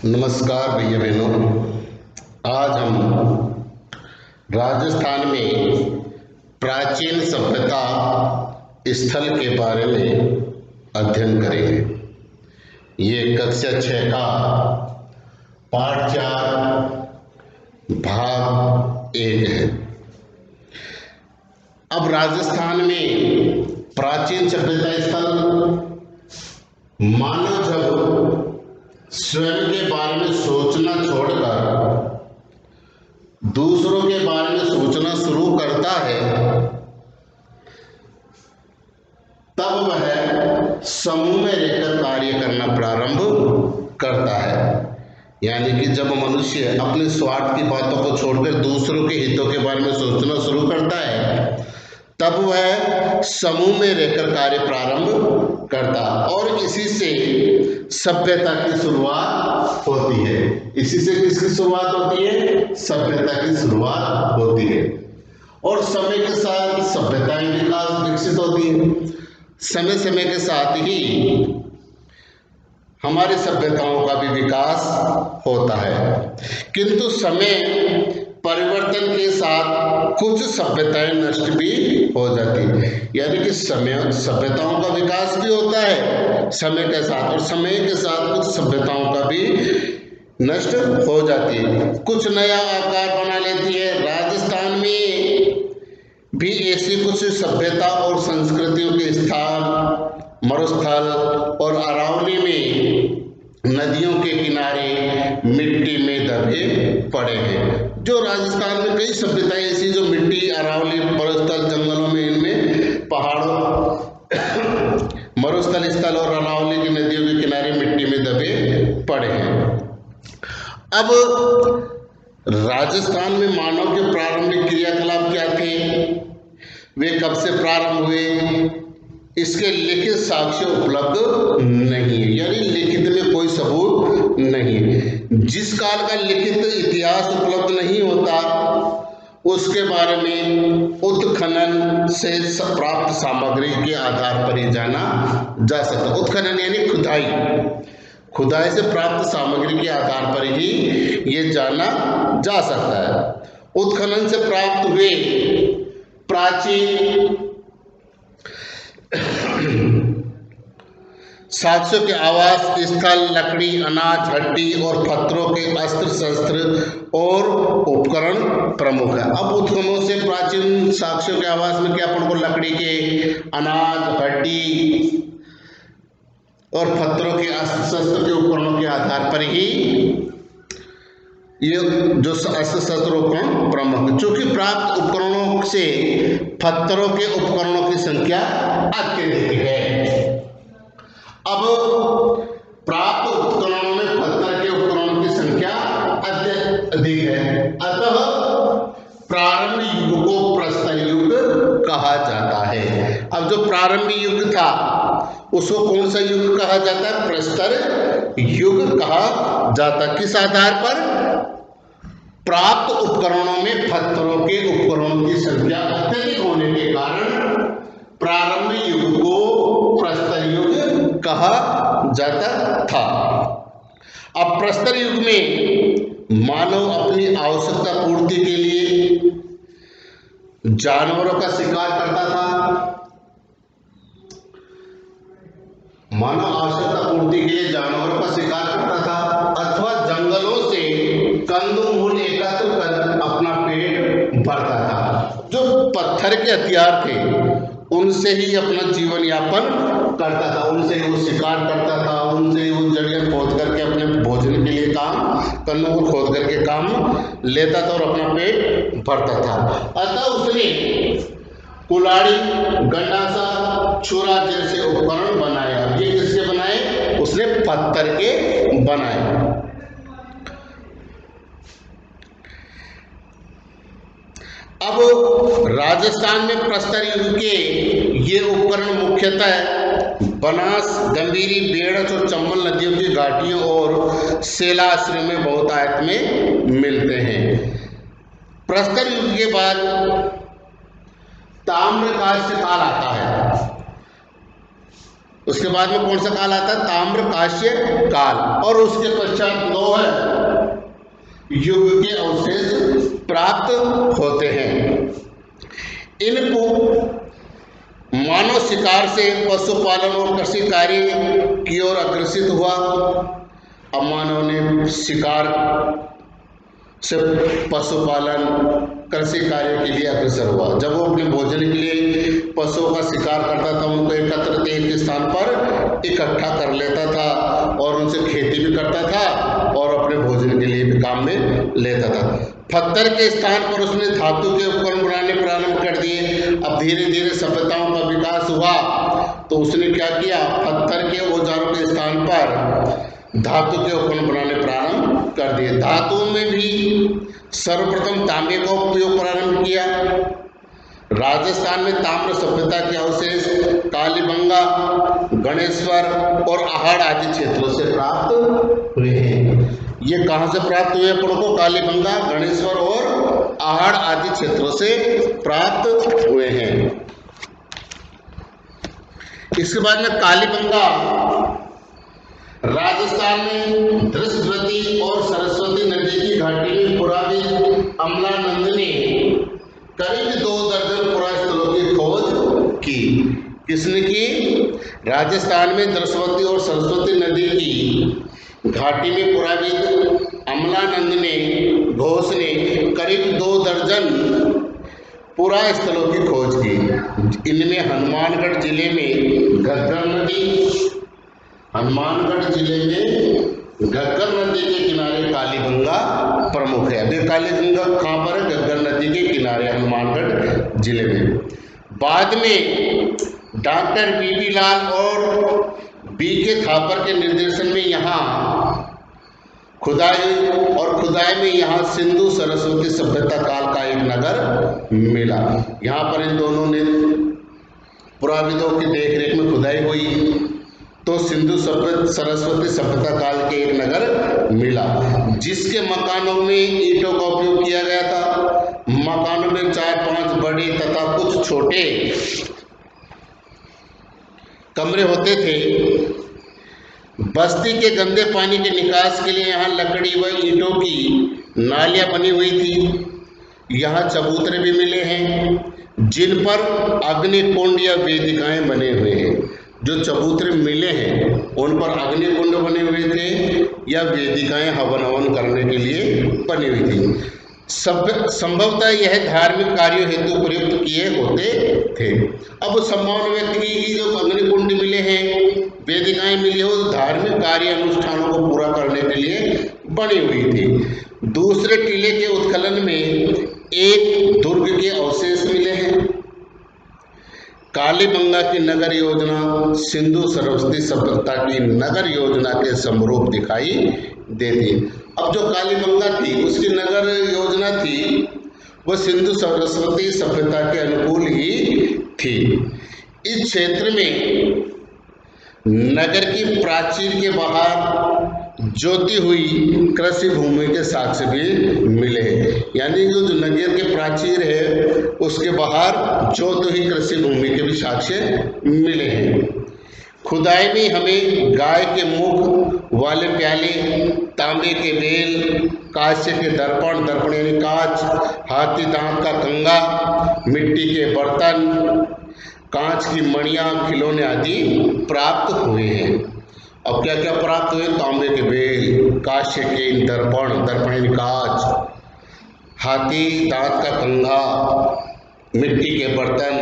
नमस्कार भैया बहनों। आज हम राजस्थान में प्राचीन सभ्यता स्थल के बारे में अध्ययन करेंगे। ये कक्षा 6 का पाठ 4 भाग 1 है। अब राजस्थान में प्राचीन सभ्यता स्थल मानव जब स्वयं के बारे में सोचना छोड़कर दूसरों के बारे में सोचना शुरू करता है, तब वह समूह में रहकर कार्य करना प्रारंभ करता है। यानी कि जब मनुष्य अपने स्वार्थ की बातों को छोड़कर दूसरों के हितों के बारे में सोचना शुरू करता है, तब वह समूह में रहकर कार्य प्रारंभ करता और इसी से सभ्यता की शुरुआत होती है। इसी से किसकी शुरुआत होती है? सभ्यता की शुरुआत होती है। और समय के साथ सभ्यताएं विकसित होती है। समय समय के साथ ही हमारी सभ्यताओं का भी विकास होता है, किंतु समय परिवर्तन के साथ कुछ सभ्यताएं नष्ट भी हो जाती है। यानी कि समय सभ्यताओं का विकास भी होता है समय के साथ, और समय के साथ कुछ सभ्यताओं का भी नष्ट हो जाती है, कुछ नया आकार बना लेती है। राजस्थान में भी ऐसी कुछ सभ्यता और संस्कृतियों के स्थान मरुस्थल और अरावली में नदियों के किनारे मिट्टी में दबे पड़े हैं। जो राजस्थान में कई सभ्यताएं ऐसी जो मिट्टी अरावली मरुस्थल जंगलों में, इनमें पहाड़ों मरुस्थल स्थल और अरावली की नदियों के किनारे मिट्टी में दबे पड़े हैं। अब राजस्थान में मानव के प्रारंभिक क्रियाकलाप क्या थे, वे कब से प्रारंभ हुए, इसके लिखित साक्ष्य उपलब्ध नहीं है। यानी लिखित में कोई सबूत नहीं है। जिस काल का लिखित इतिहास उपलब्ध नहीं होता, उसके बारे में उत्खनन से प्राप्त सामग्री के आधार पर ही जाना जा सकता। उत्खनन यानी खुदाई से प्राप्त सामग्री के आधार पर ही ये जाना जा सकता है। उत्खनन से प्राप्त हुए प्राचीन साक्ष्यों के आवास स्थल लकड़ी, अनाज, हड्डी और पत्थरों के अस्त्र शस्त्र और उपकरण प्रमुख है। अब उत्खननों से प्राचीन साक्ष्यों के आवास में क्या अपन को लकड़ी के, अनाज, हड्डी और पत्थरों के अस्त्र शस्त्र के उपकरणों के आधार पर ही ये जो अस्त्र शस्त्र उपकरण प्रमुख, चूंकि प्राप्त उपकरणों से पत्थरों के उपकरणों की संख्या अत्यधिक है। अब प्राप्त उपकरणों में पत्थर के उपकरणों की संख्या अत्यधिक है, अतः प्रारंभिक युग को प्रस्तर युग कहा जाता है। अब जो प्रारंभिक युग था उसको कौन सा युग कहा जाता है? प्रस्तर युग कहा जाता। किस आधार पर? प्राप्त उपकरणों में पत्थरों के उपकरणों की संख्या अत्यधिक होने के कारण प्रारंभिक युग को प्रस्तर युग कहा जाता था। अब प्रस्तर युग में मानव अपनी आवश्यकता पूर्ति के लिए जानवरों का शिकार करता था। मानव आवश्यकता पूर्ति के लिए जानवरों का शिकार करता था अथवा जंगलों से कंदमूल एकत्र कर अपना पेट भरता था। जो पत्थर के हथियार थे उनसे ही अपना जीवन यापन करता था, उनसे ही वो शिकार करता था, उनसे ही वो जड़ियाँ खोद करके अपने भोजन के लिए कंदमूल खोद करके काम लेता था और अपना पेट भरता था। अतः उसने कुल्हाड़ी, गंडासा, छुरा जैसे उपकरण बनाया। ये किसके बनाए? उसने पत्थर के बनाए। अब राजस्थान में प्रस्तर युग के ये उपकरण मुख्यतः बनास, गंभीरी, बेड़च और चंबल नदियों की घाटियों और शैलाश्रयों में बहुतायत में मिलते हैं। प्रस्तर युग के बाद ताम्रकांस्य काल आता है। उसके बाद में कौन सा काल आता है? ताम्र कांस्य काल। और उसके पश्चात लोह युग के अवशेष प्राप्त होते हैं। इनको मानव शिकार से पशुपालन और कृषि कार्य की ओर अग्रसित हुआ। अब मानव ने शिकार से पशुपालन कृषि कार्य के लिए अग्रसर हुआ। जब वो अपने भोजन के लिए पशुओं का शिकार करता था, उनको एकत्र एक स्थान पर इकट्ठा कर लेता था और उनसे खेती भी करता था और अपने भोजन के लिए भी काम में लेता था। पत्थर के स्थान पर उसने धातु के उपकरण बनाने प्रारंभ कर दिए। अब धीरे धीरे सभ्यताओं का विकास हुआ तो उसने क्या किया? पत्थर के औजारों के स्थान पर धातु के उपकरण बनाने प्रारंभ कर दिए। धातुओं में भी सर्वप्रथम तांबे का उपयोग प्रारंभ किया। राजस्थान में ताम्र सभ्यता के अवशेष कालीबंगा, गणेश्वर और आहड़ आदि क्षेत्रों से प्राप्त हुए हैं। ये कहाँ से प्राप्त हुए अपन को? कालीबंगा, गणेश्वर और आहड़ आदि क्षेत्रों से प्राप्त हुए हैं। इसके बाद में कालीबंगा राजस्थान में दृष्टवती और सरस्वती नदी की घाटी में पुराविद अमलानंद ने करीब 2 दर्जन पुरास्थलों की खोज की। किसने की? राजस्थान में दृष्टवती और सरस्वती नदी की घाटी में पुराविद अमलानंद ने घोष ने करीब 2 दर्जन पुरास्थलों की खोज की। इनमें हनुमानगढ़ जिले में घग्गर नदी, हनुमानगढ़ जिले में घग्गर नदी के किनारे कालीबंगा प्रमुख है। अभी कालीबंगा कहाँ पर है? घग्गर नदी के किनारे हनुमानगढ़ जिले में। बाद में डॉक्टर बीबी लाल और बीके थापर के निर्देशन में यहाँ खुदाई में यहाँ सिंधु सरस्वती सभ्यता काल का एक नगर मिला। यहाँ पर इन दोनों ने पुराविदों की देखरेख में खुदाई हुई तो सिंधु सरस्वती सभ्यता काल के एक नगर मिला, जिसके मकानों में ईंटों का उपयोग किया गया था। मकानों में 4-5 बड़े तथा कुछ छोटे कमरे होते थे। बस्ती के गंदे पानी के निकास के लिए यहाँ लकड़ी व ईंटों की नालियाँ बनी हुई थी। यहाँ चबूतरे भी मिले हैं जिन पर अग्निकुंड या वेदिकाएं बने हुए हैं। जो चबूतरे मिले हैं उन पर अग्निकुंड बने हुए थे या वेदिकाएं हवन हवन करने के लिए बनी हुई थी। संभवतः यह धार्मिक कार्यों हेतु प्रयुक्त किए होते थे। अब सम्मान व्यक्ति की जो अग्निकुंड मिले हैं, वेदिकाएं मिली हो, धार्मिक कार्य अनुष्ठानों को पूरा करने के लिए बनी हुई थी। दूसरे टीले के उत्खनन में एक दुर्ग के अवशेष मिले हैं। कालीबंगा की नगर योजना सिंधु सरस्वती सभ्यता की नगर योजना के समरूप दिखाई देती है। अब जो कालीबंगा थी उसकी नगर योजना थी वह सिंधु सरस्वती सभ्यता के अनुकूल ही थी। इस क्षेत्र में नगर की प्राचीर के बाहर जोती हुई कृषि भूमि के साक्ष्य भी मिले हैं। यानी जो नगर के प्राचीर है उसके बाहर जोती हुई कृषि भूमि के भी साक्ष्य मिले हैं। खुदाई में हमें गाय के मुख वाले प्याले, तांबे के बेल, कांस्य के दर्पण यानी कांच, हाथी दांत का कंगा, मिट्टी के बर्तन, कांच की मणियां, खिलौने आदि प्राप्त हुए हैं। अब क्या क्या प्राप्त हुए? तांबे के बेल, कांस्य के दर्पण यानी कांच, हाथी दांत का कंघा, मिट्टी के बर्तन,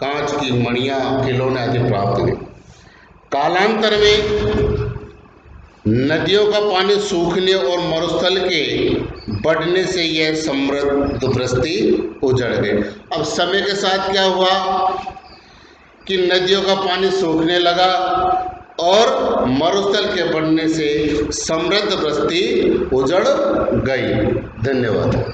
कांच की मणियां, खिलौने आदि प्राप्त हुए। कालांतर में नदियों का पानी सूखने और मरुस्थल के बढ़ने से यह समृद्ध बस्ती उजड़ गई। अब समय के साथ क्या हुआ कि नदियों का पानी सूखने लगा और मरुस्थल के बढ़ने से समृद्ध बस्ती उजड़ गई। धन्यवाद।